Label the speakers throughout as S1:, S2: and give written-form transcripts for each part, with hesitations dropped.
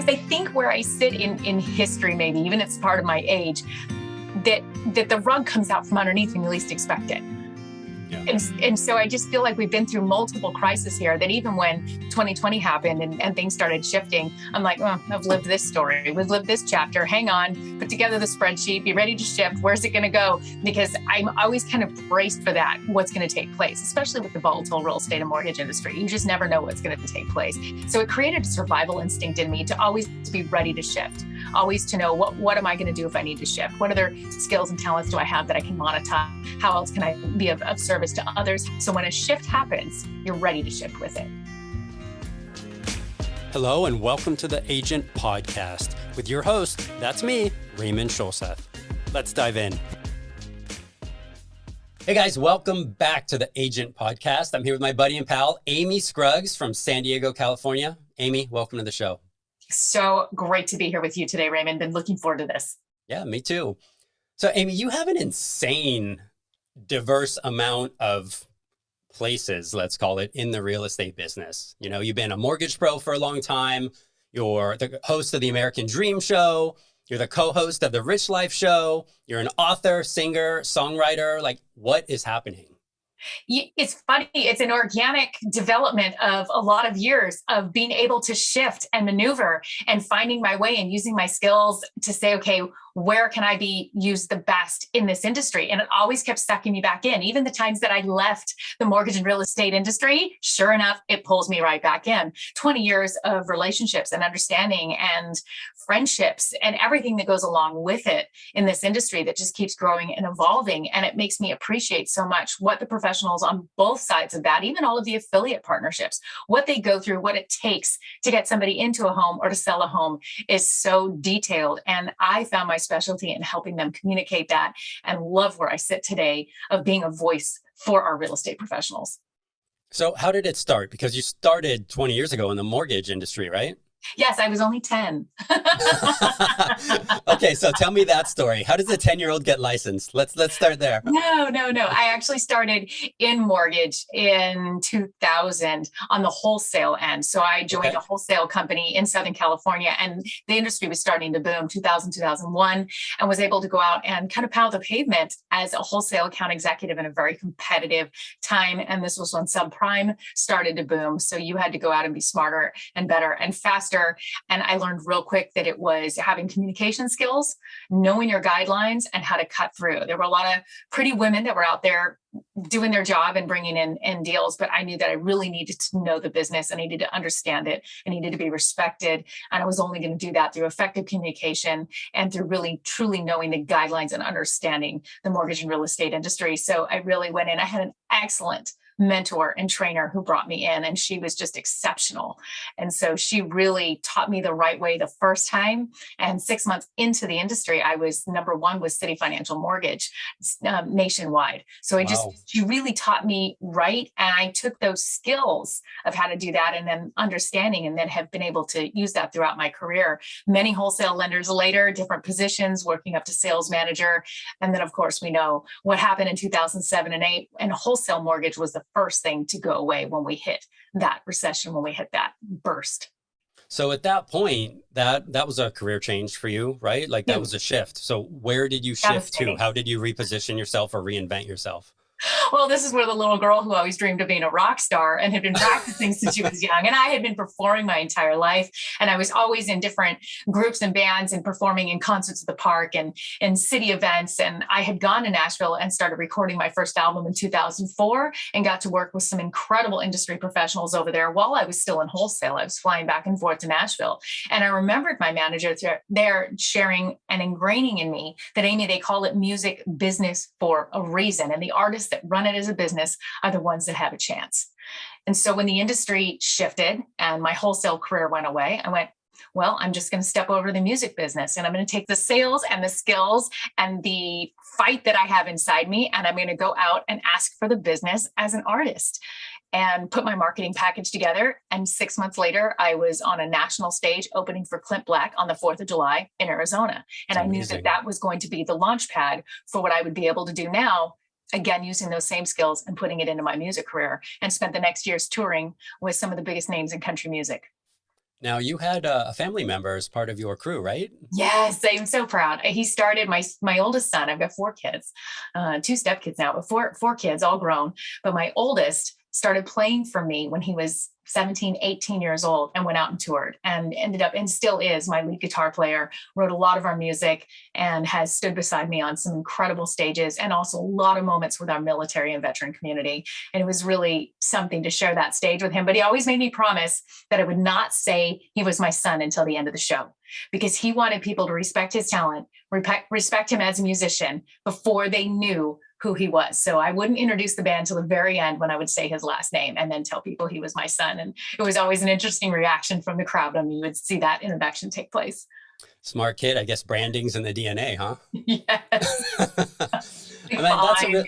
S1: I think where I sit in history, maybe even it's part of my age, that the rug comes out from underneath when you least expect it. Yeah. And so I just feel like we've been through multiple crises here, that even when 2020 happened and things started shifting, I'm like, oh, I've lived this story. We've lived this chapter. Hang on, put together the spreadsheet, be ready to shift. Where's it going to go? Because I'm always kind of braced for that, what's going to take place, especially with the volatile real estate and mortgage industry. You just never know what's going to take place. So it created a survival instinct in me to always be ready to shift, always to know what am I going to do if I need to shift? What other skills and talents do I have that I can monetize? How else can I be of service to others? So when a shift happens, you're ready to shift with it.
S2: Hello and welcome to the Agent Podcast with your host, that's me, Raymond Schulseth. Let's dive in. Hey guys, welcome back to the Agent Podcast. I'm here with my buddy and pal, Amy Scruggs from San Diego, California. Amy, welcome to the show.
S1: So great to be here with you today, Raymond. Been looking forward to this.
S2: Yeah, me too. So Amy, you have an insane, diverse amount of places, let's call it, in the real estate business. You know, you've been a mortgage pro for a long time. You're the host of the American Dream Show. You're the co-host of the Rich Life Show. You're an author, singer, songwriter. Like, what is happening?
S1: It's funny. It's an organic development of a lot of years of being able to shift and maneuver and finding my way and using my skills to say, okay, where can I be used the best in this industry? And it always kept sucking me back in. Even the times that I left the mortgage and real estate industry, sure enough, it pulls me right back in. 20 years of relationships and understanding and friendships and everything that goes along with it in this industry that just keeps growing and evolving. And it makes me appreciate so much what the professionals on both sides of that, even all of the affiliate partnerships, what they go through, what it takes to get somebody into a home or to sell a home is so detailed. And I found my specialty in helping them communicate that and love where I sit today of being a voice for our real estate professionals.
S2: So how did it start? Because you started 20 years ago in the mortgage industry, right?
S1: Yes, I was only 10.
S2: Okay, so tell me that story. How does a 10-year-old get licensed? Let's start there.
S1: No. I actually started in mortgage in 2000 on the wholesale end. So I joined a wholesale company in Southern California, and the industry was starting to boom 2000, 2001, and was able to go out and kind of pound the pavement as a wholesale account executive in a very competitive time. And this was when subprime started to boom. So you had to go out and be smarter and better and faster. And I learned real quick that it was having communication skills, knowing your guidelines, and how to cut through. There were a lot of pretty women that were out there doing their job and bringing in deals, but I knew that I really needed to know the business. I needed to understand it. I needed to be respected. And I was only going to do that through effective communication and through really, truly knowing the guidelines and understanding the mortgage and real estate industry. So I really went in. I had an excellent mentor and trainer who brought me in, and she was just exceptional. And so she really taught me the right way the first time. And 6 months into the industry, I was number one with City Financial Mortgage nationwide. So she really taught me right. And I took those skills of how to do that and then understanding, and then have been able to use that throughout my career. Many wholesale lenders later, different positions, working up to sales manager. And then of course, we know what happened in 2007 and 2008, and wholesale mortgage was the first thing to go away when we hit that recession, when we hit that burst.
S2: So at that point, that was a career change for you, right? Like that was a shift. So where did you shift to? How did you reposition yourself or reinvent yourself?
S1: Well, this is where the little girl who always dreamed of being a rock star and had been practicing since she was young. And I had been performing my entire life. And I was always in different groups and bands and performing in concerts at the park and in city events. And I had gone to Nashville and started recording my first album in 2004 and got to work with some incredible industry professionals over there while I was still in wholesale. I was flying back and forth to Nashville. And I remembered my manager there sharing and ingraining in me that, Amy, they call it music business for a reason. And the artists that run it as a business are the ones that have a chance. And so when the industry shifted and my wholesale career went away, I went, well, I'm just going to step over to the music business, and I'm going to take the sales and the skills and the fight that I have inside me, and I'm going to go out and ask for the business as an artist and put my marketing package together. And 6 months later, I was on a national stage opening for Clint Black on the 4th of July in Arizona. And I knew that was going to be the launch pad for what I would be able to do now, again, using those same skills and putting it into my music career, and spent the next years touring with some of the biggest names in country music.
S2: Now you had a family member as part of your crew, right?
S1: Yes, I'm so proud. He started my oldest son. I've got four kids, two stepkids now, but four kids, all grown. But my oldest started playing for me when he was 17, 18 years old and went out and toured and ended up and still is my lead guitar player, wrote a lot of our music and has stood beside me on some incredible stages and also a lot of moments with our military and veteran community. And it was really something to share that stage with him. But he always made me promise that I would not say he was my son until the end of the show, because he wanted people to respect his talent, respect him as a musician before they knew who he was. So I wouldn't introduce the band till the very end when I would say his last name and then tell people he was my son. And it was always an interesting reaction from the crowd when you would see that introduction take place.
S2: Smart kid. I guess branding's in the DNA, huh?
S1: Yes.
S2: I mean,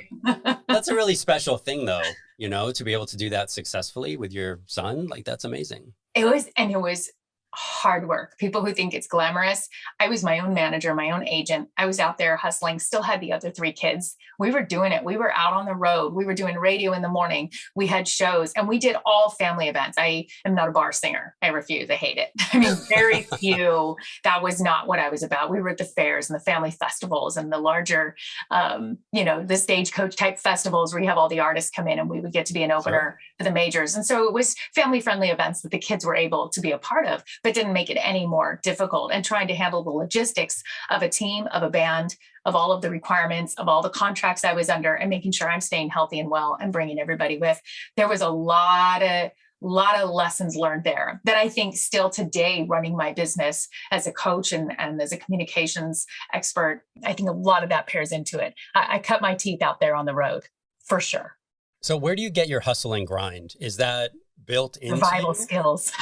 S2: that's a really special thing though, to be able to do that successfully with your son. Like that's amazing.
S1: It was hard work. People who think it's glamorous. I was my own manager, my own agent. I was out there hustling, still had the other three kids. We were doing it. We were out on the road. We were doing radio in the morning. We had shows and we did all family events. I am not a bar singer. I refuse. I hate it. I mean, very few. That was not what I was about. We were at the fairs and the family festivals and the larger, the stagecoach type festivals where you have all the artists come in and we would get to be an opener for the majors. And so it was family friendly events that the kids were able to be a part of, but didn't make it any more difficult. And trying to handle the logistics of a team, of a band, of all of the requirements, of all the contracts I was under, and making sure I'm staying healthy and well and bringing everybody with. There was a lot of lessons learned there that I think still today, running my business as a coach and as a communications expert, I think a lot of that pairs into it. I cut my teeth out there on the road for sure.
S2: So where do you get your hustle and grind? Is that built into
S1: survival skills?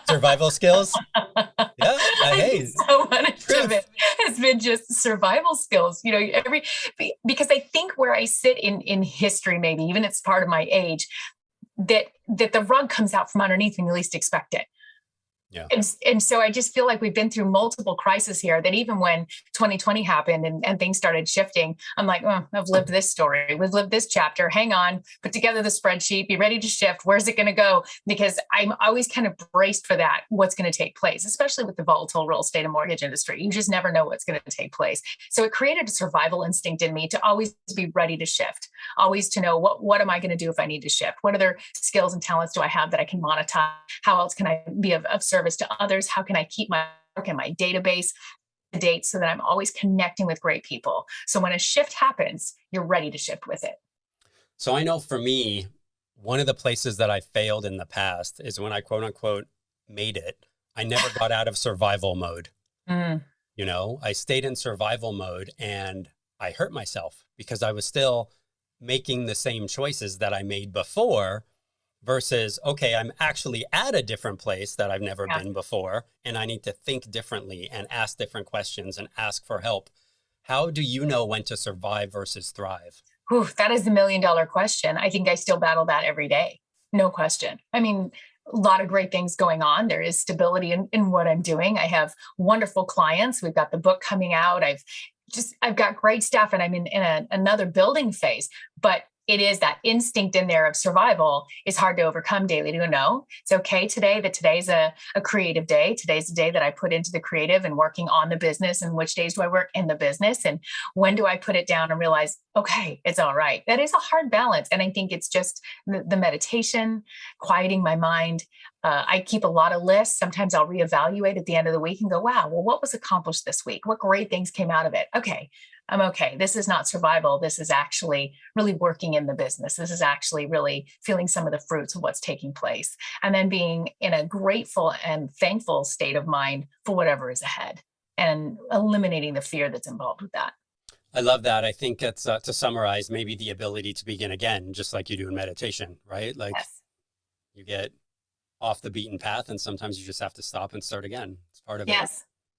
S2: Survival skills? Yeah. Hey,
S1: so much of it has been just survival skills, because I think where I sit in history, maybe even it's part of my age, that the rug comes out from underneath when you least expect it.
S2: Yeah.
S1: And so I just feel like we've been through multiple crises here that even when 2020 happened and things started shifting, I'm like, oh, I've lived this story. We've lived this chapter. Hang on, put together the spreadsheet, be ready to shift. Where's it going to go? Because I'm always kind of braced for that, what's going to take place, especially with the volatile real estate and mortgage industry. You just never know what's going to take place. So it created a survival instinct in me to always be ready to shift, always to know what am I going to do if I need to shift? What other skills and talents do I have that I can monetize? How else can I be of service to others? How can I keep my work and my database to date so that I'm always connecting with great people? So when a shift happens, you're ready to shift with it.
S2: So I know for me, one of the places that I failed in the past is when I quote unquote made it. I never got out of survival mode. I stayed in survival mode and I hurt myself because I was still making the same choices that I made before. Versus, okay, I'm actually at a different place that I've never been before, and I need to think differently and ask different questions and ask for help. How do you know when to survive versus thrive?
S1: Ooh, that is the $1 million question. I think I still battle that every day. No question. I mean, a lot of great things going on. There is stability in what I'm doing. I have wonderful clients. We've got the book coming out. I've got great staff and I'm in another building phase, but it is that instinct in there of survival is hard to overcome daily to know it's okay today, that today's a creative day. Today's the day that I put into the creative and working on the business, and which days do I work in the business and when do I put it down and realize, okay, it's all right. That is a hard balance. And I think it's just the meditation, quieting my mind. I keep a lot of lists. Sometimes I'll reevaluate at the end of the week and go, wow, well, what was accomplished this week? What great things came out of it? Okay, I'm okay. This is not survival. This is actually really working in the business. This is actually really feeling some of the fruits of what's taking place. And then being in a grateful and thankful state of mind for whatever is ahead and eliminating the fear that's involved with that.
S2: I love that. I think it's to summarize, maybe the ability to begin again, just like you do in meditation, right? Like you get off the beaten path and sometimes you just have to stop and start again. It's part of it.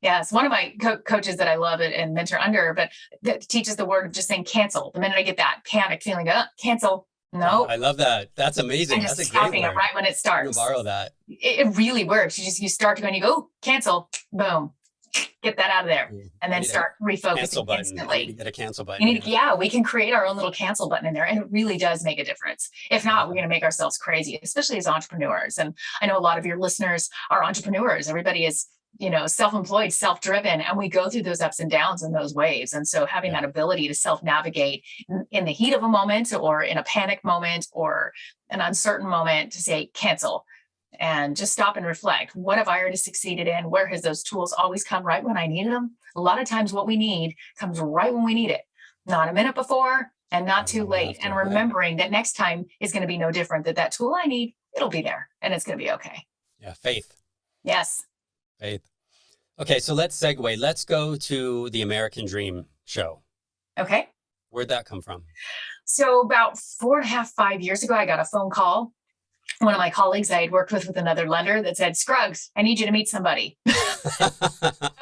S1: Yes. One of my coaches that I love and mentor under, but that teaches the word of just saying cancel. The minute I get that panic feeling, cancel. No.
S2: I love that. That's amazing. That's a
S1: stopping it right when it starts.
S2: I'm gonna borrow that.
S1: It really works. You start to go and you go, cancel, boom. get that out of there, and then start
S2: cancel
S1: refocusing
S2: button. I need to
S1: instantly.
S2: get a cancel
S1: You
S2: button.
S1: need, yeah, we can create our own little cancel button in there, and it really does make a difference. If not, we're going to make ourselves crazy, especially as entrepreneurs. And I know a lot of your listeners are entrepreneurs. Everybody is, self-employed, self-driven, and we go through those ups and downs and those waves. And so having that ability to self-navigate in the heat of a moment, or in a panic moment, or an uncertain moment, to say cancel and just stop and reflect. What have I already succeeded in? Where has those tools always come right when I needed them? A lot of times what we need comes right when we need it, not a minute before and not too late. And remembering that next time is going to be no different, that tool I need, it'll be there and it's going to be okay.
S2: Yeah. Faith.
S1: Yes.
S2: Faith. Okay. So let's segue. Let's go to the American Dream show.
S1: Okay.
S2: Where'd that come from?
S1: So about 4.5, 5 years ago, I got a phone call. One of my colleagues I had worked with another lender that said, Scruggs, I need you to meet somebody.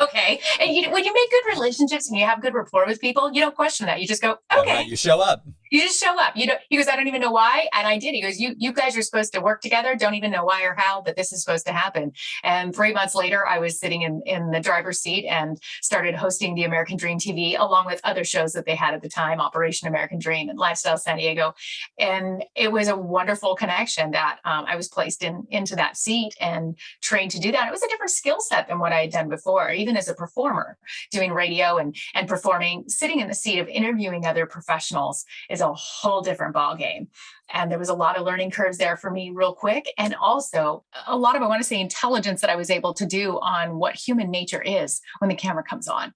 S1: Okay. And when you make good relationships and you have good rapport with people, you don't question that. You just go, okay.
S2: Right. You show up.
S1: You just show up. He goes, I don't even know why. And I did. He goes, you guys are supposed to work together. Don't even know why or how, but this is supposed to happen. And 3 months later, I was sitting in the driver's seat and started hosting the American Dream TV, along with other shows that they had at the time, Operation American Dream and Lifestyle San Diego. And it was a wonderful connection that I was placed into that seat and trained to do that. It was a different skill set than what I had done before, even as a performer, doing radio and performing. Sitting in the seat of interviewing other professionals is a whole different ballgame. And there was a lot of learning curves there for me real quick. And also a lot of, I want to say, intelligence that I was able to do on what human nature is when the camera comes on,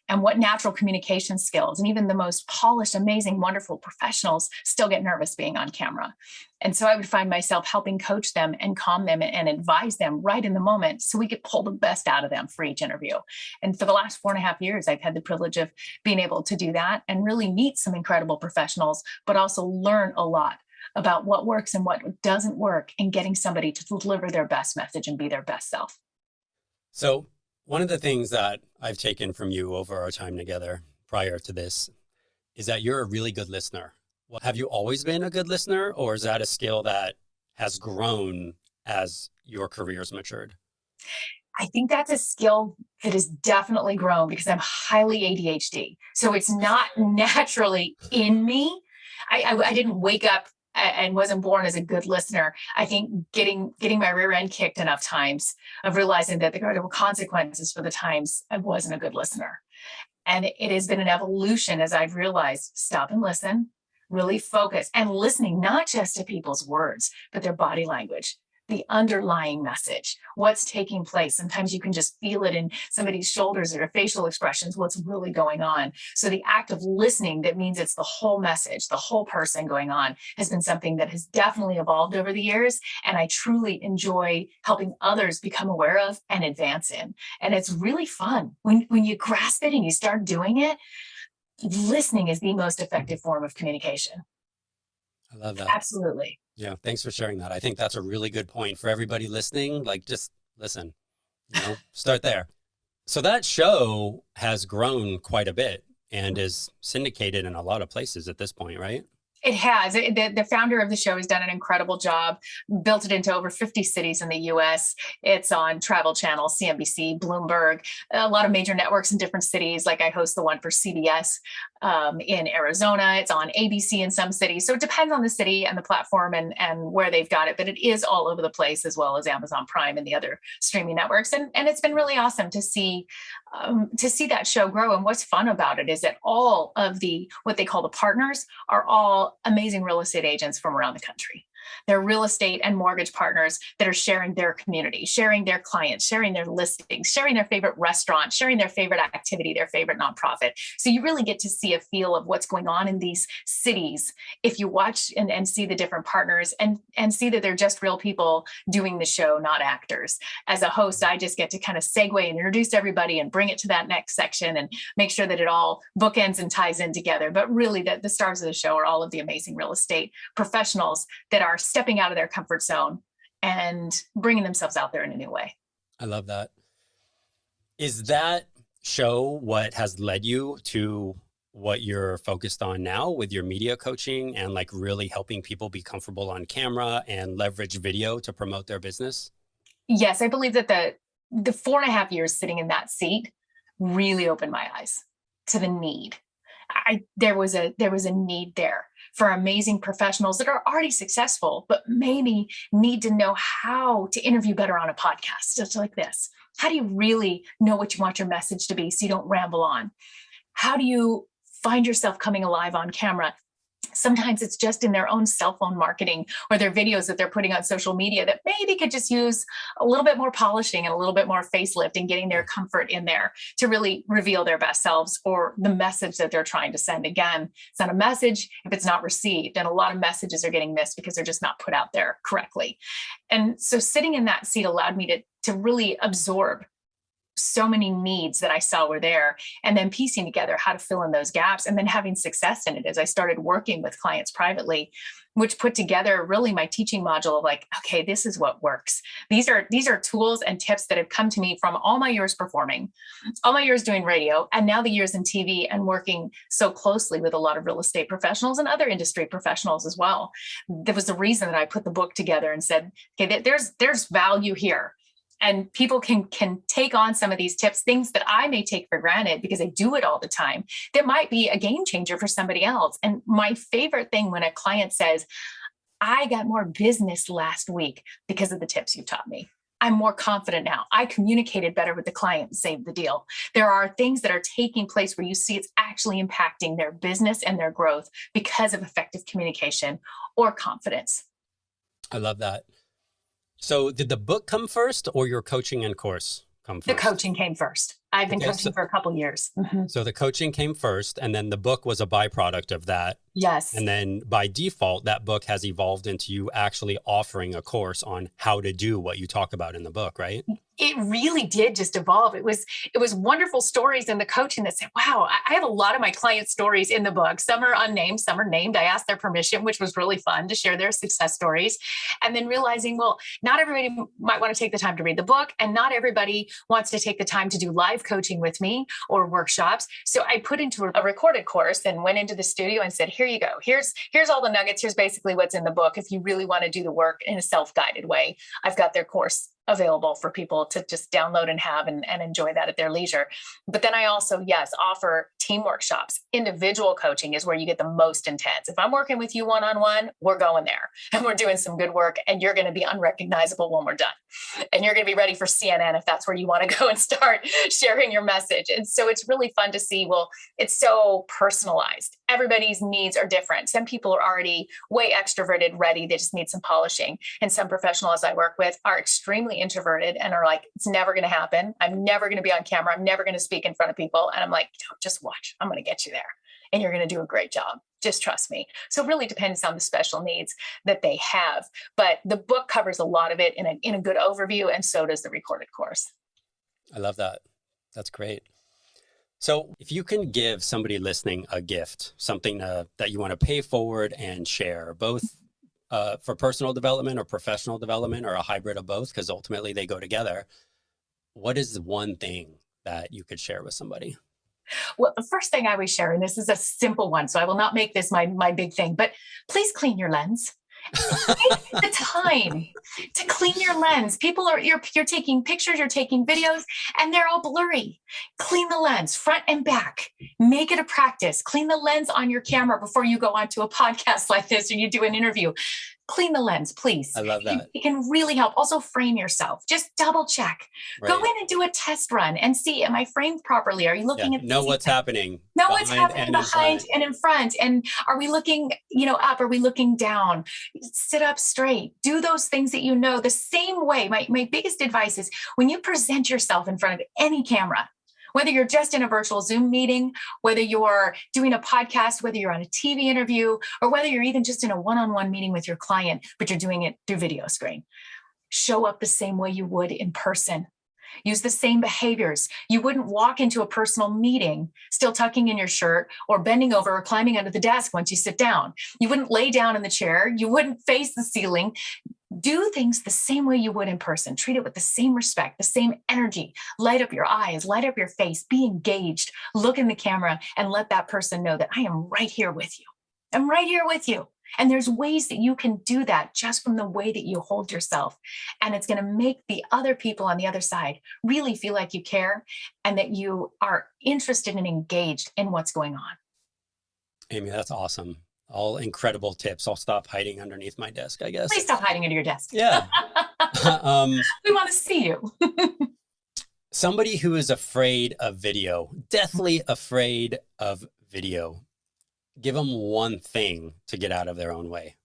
S1: and what natural communication skills. And even the most polished, amazing, wonderful professionals still get nervous being on camera. And so I would find myself helping coach them and calm them and advise them right in the moment, so we could pull the best out of them for each interview. And for the last 4.5 years, I've had the privilege of being able to do that and really meet some incredible professionals, but also learn a lot about what works and what doesn't work, and getting somebody to deliver their best message and be their best self.
S2: So one of the things that I've taken from you over our time together prior to this is that you're a really good listener. Well, have you always been a good listener, or is that a skill that has grown as your career's matured?
S1: I think that's a skill that has definitely grown because I'm highly ADHD. So it's not naturally in me. I didn't wake up and wasn't born as a good listener. I think getting my rear end kicked enough times of realizing that there were consequences for the times I wasn't a good listener. And it has been an evolution as I've realized, stop and listen, really focus, and listening not just to people's words, but their body language, the underlying message, what's taking place. Sometimes you can just feel it in somebody's shoulders or their facial expressions, what's really going on. So the act of listening, that means it's the whole message, the whole person going on, has been something that has definitely evolved over the years. And I truly enjoy helping others become aware of and advance in. And it's really fun. When you grasp it and you start doing it, listening is the most effective form of communication.
S2: I love that.
S1: Absolutely.
S2: Yeah. Thanks for sharing that. I think that's a really good point for everybody listening. Like, just listen, start there. So that show has grown quite a bit and is syndicated in a lot of places at this point, right?
S1: It has. The founder of the show has done an incredible job, built it into over 50 cities in the US. It's on Travel Channel, CNBC, Bloomberg, a lot of major networks in different cities. Like I host the one for CBS in Arizona. It's on ABC in some cities. So it depends on the city and the platform and where they've got it. But it is all over the place, as well as Amazon Prime and the other streaming networks. And it's been really awesome to see that show grow. And what's fun about it is that all of what they call the partners are all amazing real estate agents from around the country. They're real estate and mortgage partners that are sharing their community, sharing their clients, sharing their listings, sharing their favorite restaurant, sharing their favorite activity, their favorite nonprofit. So you really get to see a feel of what's going on in these cities if you watch and see the different partners and see that they're just real people doing the show, not actors. As a host, I just get to kind of segue and introduce everybody and bring it to that next section and make sure that it all bookends and ties in together. But really, the stars of the show are all of the amazing real estate professionals that are stepping out of their comfort zone and bringing themselves out there in a new way.
S2: I love that. Is that show what has led you to what you're focused on now with your media coaching and like really helping people be comfortable on camera and leverage video to promote their business?
S1: Yes, I believe that the 4.5 years sitting in that seat really opened my eyes to the need. There was a need there for amazing professionals that are already successful, but maybe need to know how to interview better on a podcast, just like this. How do you really know what you want your message to be so you don't ramble on? How do you find yourself coming alive on camera? Sometimes it's just in their own cell phone marketing or their videos that they're putting on social media that maybe could just use a little bit more polishing and a little bit more facelift and getting their comfort in there to really reveal their best selves or the message that they're trying to send. Again, it's not a message if it's not received. And a lot of messages are getting missed because they're just not put out there correctly. And so sitting in that seat allowed me to really absorb so many needs that I saw were there, and then piecing together how to fill in those gaps and then having success in it as I started working with clients privately, which put together really my teaching module of like, okay, this is what works. These are tools and tips that have come to me from all my years performing, all my years doing radio, and now the years in TV and working so closely with a lot of real estate professionals and other industry professionals as well. That was the reason that I put the book together and said, okay, there's value here. And people can take on some of these tips, things that I may take for granted because I do it all the time, that might be a game changer for somebody else. And my favorite thing when a client says, I got more business last week because of the tips you taught me. I'm more confident now. I communicated better with the client and saved the deal. There are things that are taking place where you see it's actually impacting their business and their growth because of effective communication or confidence.
S2: I love that. So did the book come first or your coaching and course come first?
S1: The coaching came first. I've been coaching for a couple of years. Mm-hmm.
S2: So the coaching came first, and then the book was a byproduct of that.
S1: Yes.
S2: And then by default, that book has evolved into you actually offering a course on how to do what you talk about in the book, right?
S1: It really did just evolve. It was wonderful stories in the coaching that said, wow, I have a lot of my client stories in the book. Some are unnamed, some are named. I asked their permission, which was really fun to share their success stories. And then realizing, well, not everybody might want to take the time to read the book, and not everybody wants to take the time to do live coaching with me or workshops. So I put into a recorded course and went into the studio and said, here you go. Here's all the nuggets. Here's basically what's in the book. If you really want to do the work in a self-guided way, I've got their course available for people to just download and have and enjoy that at their leisure. But then I also, yes, offer team workshops. Individual coaching is where you get the most intense. If I'm working with you one-on-one, we're going there and we're doing some good work, and you're going to be unrecognizable when we're done. And you're going to be ready for CNN if that's where you want to go and start sharing your message. And so it's really fun to see, well, it's so personalized. Everybody's needs are different. Some people are already way extroverted, ready. They just need some polishing. And some professionals I work with are extremely introverted and are like, it's never going to happen. I'm never going to be on camera. I'm never going to speak in front of people. And I'm like, just watch. I'm going to get you there. And you're going to do a great job. Just trust me. So it really depends on the special needs that they have. But the book covers a lot of it in a good overview. And so does the recorded course.
S2: I love that. That's great. So if you can give somebody listening a gift, something that you want to pay forward and share, both for personal development or professional development, or a hybrid of both, because ultimately they go together, what is the one thing that you could share with somebody?
S1: Well, the first thing I would share, and this is a simple one, so I will not make this my big thing, but please clean your lens. Take the time to clean your lens. People you're taking pictures, you're taking videos, and they're all blurry. Clean the lens front and back. Make it a practice. Clean the lens on your camera before you go onto a podcast like this or you do an interview. Clean the lens, please.
S2: I love that.
S1: It can really help. Also, frame yourself. Just double check.
S2: Right.
S1: Go in and do a test run and see, am I framed properly? Are you looking at
S2: know what's happening?
S1: Know what's happening behind and in front. And are we looking, up? Are we looking down? Sit up straight. Do those things that you know the same way. My biggest advice is when you present yourself in front of any camera, whether you're just in a virtual Zoom meeting, whether you're doing a podcast, whether you're on a TV interview, or whether you're even just in a one-on-one meeting with your client, but you're doing it through video screen, show up the same way you would in person. Use the same behaviors. You wouldn't walk into a personal meeting still tucking in your shirt or bending over or climbing under the desk once you sit down. You wouldn't lay down in the chair. You wouldn't face the ceiling. Do things the same way you would in person. Treat it with the same respect, the same energy. Light up your eyes, light up your face, be engaged, look in the camera, and let that person know that I am right here with you. I'm right here with you. And there's ways that you can do that just from the way that you hold yourself. And it's going to make the other people on the other side really feel like you care and that you are interested and engaged in what's going on.
S2: Amy, that's awesome. All incredible tips. I'll stop hiding underneath my desk, I guess.
S1: Please stop hiding under your desk.
S2: Yeah.
S1: We want to see you.
S2: Somebody who is afraid of video, deathly afraid of video, give them one thing to get out of their own way.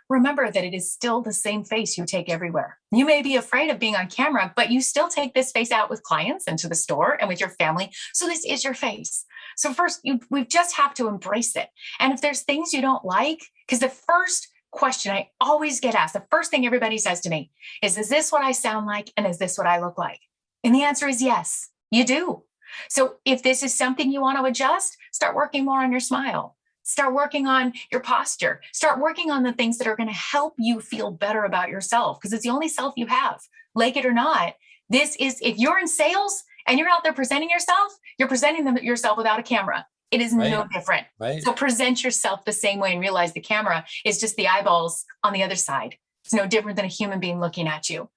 S1: Remember that it is still the same face you take everywhere. You may be afraid of being on camera, but you still take this face out with clients and to the store and with your family. So this is your face. So first, we just have to embrace it. And if there's things you don't like, because the first question I always get asked, the first thing everybody says to me is this what I sound like? And is this what I look like? And the answer is yes, you do. So if this is something you want to adjust, start working more on your smile. Start working on your posture. Start working on the things that are going to help you feel better about yourself, because it's the only self you have, like it or not. This is, if you're in sales and you're out there presenting yourself, you're presenting yourself without a camera. It is no different.
S2: Right.
S1: So present yourself the same way and realize the camera is just the eyeballs on the other side. It's no different than a human being looking at you.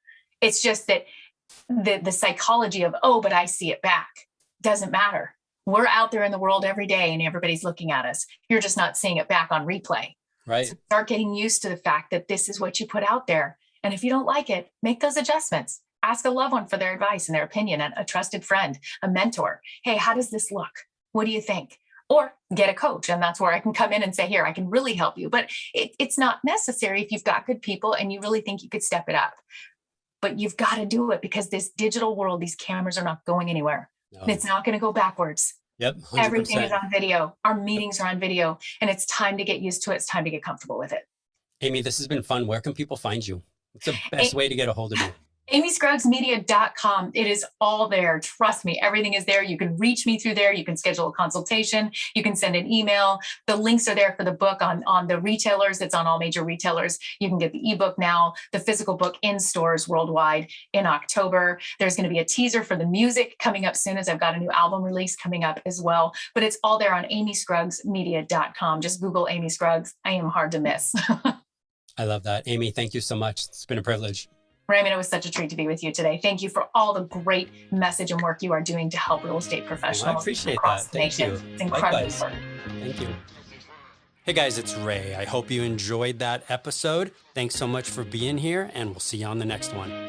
S1: It's just that the psychology of, oh, but I see it back, doesn't matter. We're out there in the world every day and everybody's looking at us. You're just not seeing it back on replay.
S2: Right.
S1: So start getting used to the fact that this is what you put out there. And if you don't like it, make those adjustments. Ask a loved one for their advice and their opinion, a trusted friend, a mentor. Hey, how does this look? What do you think? Or get a coach. And that's where I can come in and say, here, I can really help you. But it's not necessary if you've got good people and you really think you could step it up. But you've got to do it, because this digital world, these cameras are not going anywhere. No. It's not going to go backwards.
S2: Yep. 100%.
S1: Everything is on video. Our meetings are on video, and it's time to get used to it. It's time to get comfortable with it.
S2: Amy, this has been fun. Where can people find you? What's the best way to get a hold of you?
S1: AmyScruggsMedia.com. It is all there. Trust me, everything is there. You can reach me through there. You can schedule a consultation. You can send an email. The links are there for the book on the retailers. It's on all major retailers. You can get the ebook now, the physical book in stores worldwide in October. There's going to be a teaser for the music coming up soon, as I've got a new album release coming up as well. But it's all there on AmyScruggsMedia.com. Just Google Amy Scruggs. I am hard to miss.
S2: I love that. Amy, thank you so much. It's been a privilege.
S1: Raymond, it was such a treat to be with you today. Thank you for all the great message and work you are doing to help real estate professionals
S2: I appreciate
S1: across
S2: that.
S1: the nation.
S2: Thank you.
S1: It's incredible
S2: Likewise.
S1: work.
S2: Thank you. Hey guys, it's Ray. I hope you enjoyed that episode. Thanks so much for being here, and we'll see you on the next one.